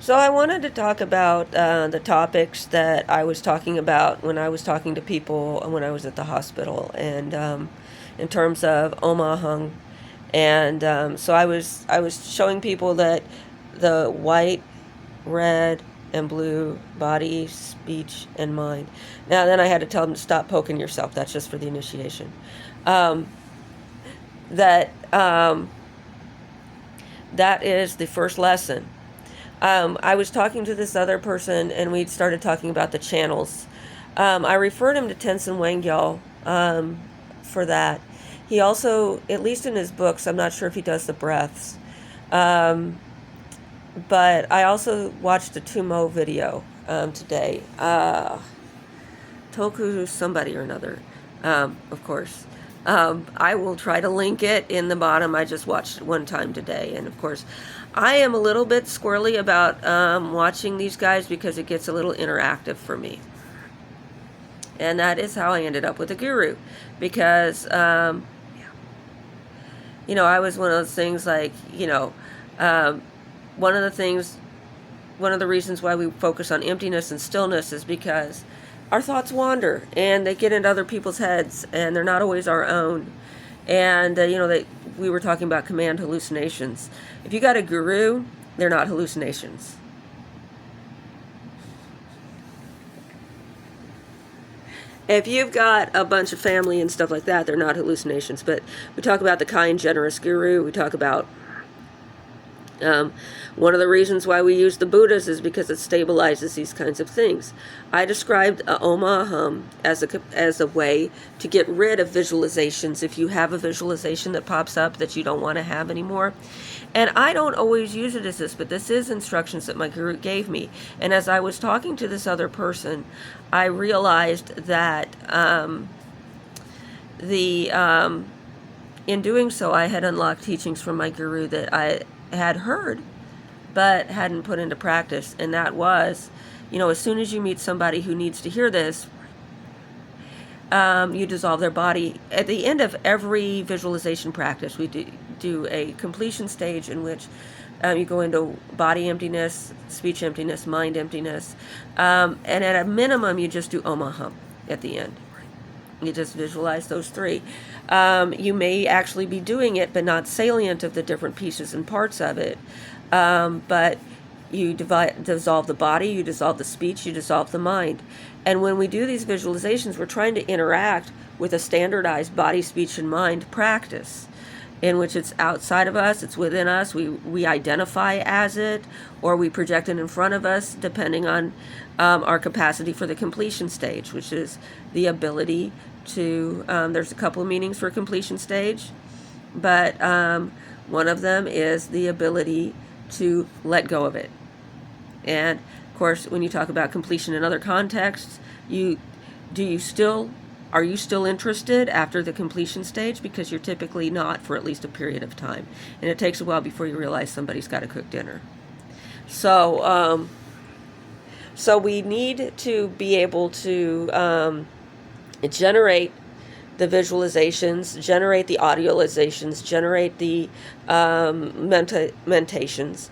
So I wanted to talk about the topics that I was talking about when I was talking to people when I was at the hospital, and in terms of Omahung, and so I was showing people that the white, red, and blue body, speech, and mind. Now then I had to tell them to stop poking yourself. That's just for the initiation. Um, that that is the first lesson. I was talking to this other person, and we started talking about the channels. I referred him to Tenzin Wangyal for that. He also, at least in his books, I'm not sure if he does the breaths, um, but I also watched a Tumo video today. Toku somebody or another, of course. I will try to link it in the bottom. I just watched it one time today, and of course, I am a little bit squirrely about watching these guys because it gets a little interactive for me. And that is how I ended up with a guru, because I was one of those things like, one of the things, one of the reasons why we focus on emptiness and stillness is because our thoughts wander and they get into other people's heads, and they're not always our own. And we were talking about command hallucinations. If you got a guru, they're not hallucinations. If you've got a bunch of family and stuff like that, they're not hallucinations. But we talk about the kind, generous guru. We talk about one of the reasons why we use the Buddhas is because it stabilizes these kinds of things. I described Om Aham as a way to get rid of visualizations if you have a visualization that pops up that you don't want to have anymore. And I don't always use it as this, but this is instructions that my guru gave me. And as I was talking to this other person, I realized that in doing so, I had unlocked teachings from my guru that I had heard but hadn't put into practice. And that was, as soon as you meet somebody who needs to hear this, you dissolve their body. At the end of every visualization practice, we do a completion stage in which you go into body emptiness, speech emptiness, mind emptiness, and at a minimum you just do Om Aham at the end. You just visualize those three. You may actually be doing it, but not salient of the different pieces and parts of it. But you dissolve the body, you dissolve the speech, you dissolve the mind. And when we do these visualizations, we're trying to interact with a standardized body, speech, and mind practice, in which it's outside of us, it's within us, we identify as it, or we project it in front of us, depending on our capacity for the completion stage, which is the ability to, there's a couple of meanings for completion stage, but one of them is the ability to let go of it. And of course, when you talk about completion in other contexts, are you still interested after the completion stage? Because you're typically not for at least a period of time. And it takes a while before you realize somebody's got to cook dinner. So we need to be able to generate the visualizations, generate the audiolizations, generate the mentations.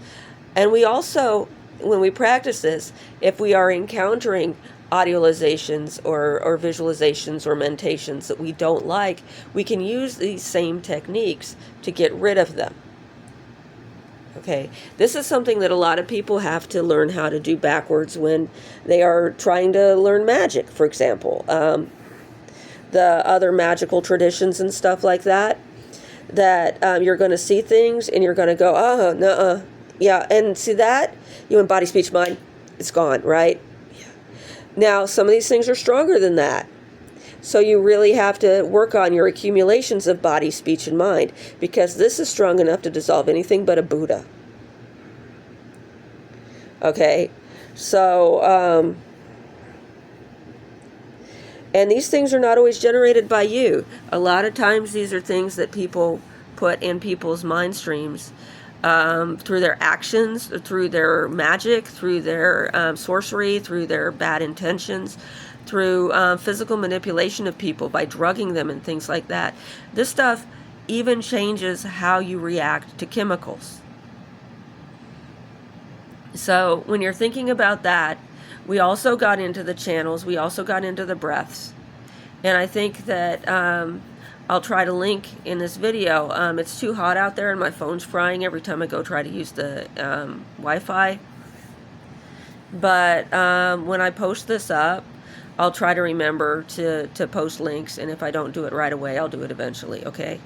And we also, when we practice this, if we are encountering audiolizations or visualizations or mentations that we don't like, we can use these same techniques to get rid of them. Okay, this is something that a lot of people have to learn how to do backwards when they are trying to learn magic, for example. The other magical traditions and stuff like that you're going to see things and you're going to go, oh, nuh-uh. Yeah, and see that? You in body, speech, mind, it's gone, right? Yeah. Now, some of these things are stronger than that. So you really have to work on your accumulations of body, speech, and mind, because this is strong enough to dissolve anything but a Buddha. Okay? So, and these things are not always generated by you. A lot of times these are things that people put in people's mind streams through their actions, through their magic, through their sorcery, through their bad intentions, through physical manipulation of people by drugging them and things like that. This stuff even changes how you react to chemicals. So when you're thinking about that, we also got into the channels, we also got into the breaths. And I think that I'll try to link in this video. It's too hot out there and my phone's frying every time I go try to use the Wi-Fi. But when I post this up, I'll try to remember to post links, and if I don't do it right away, I'll do it eventually, okay?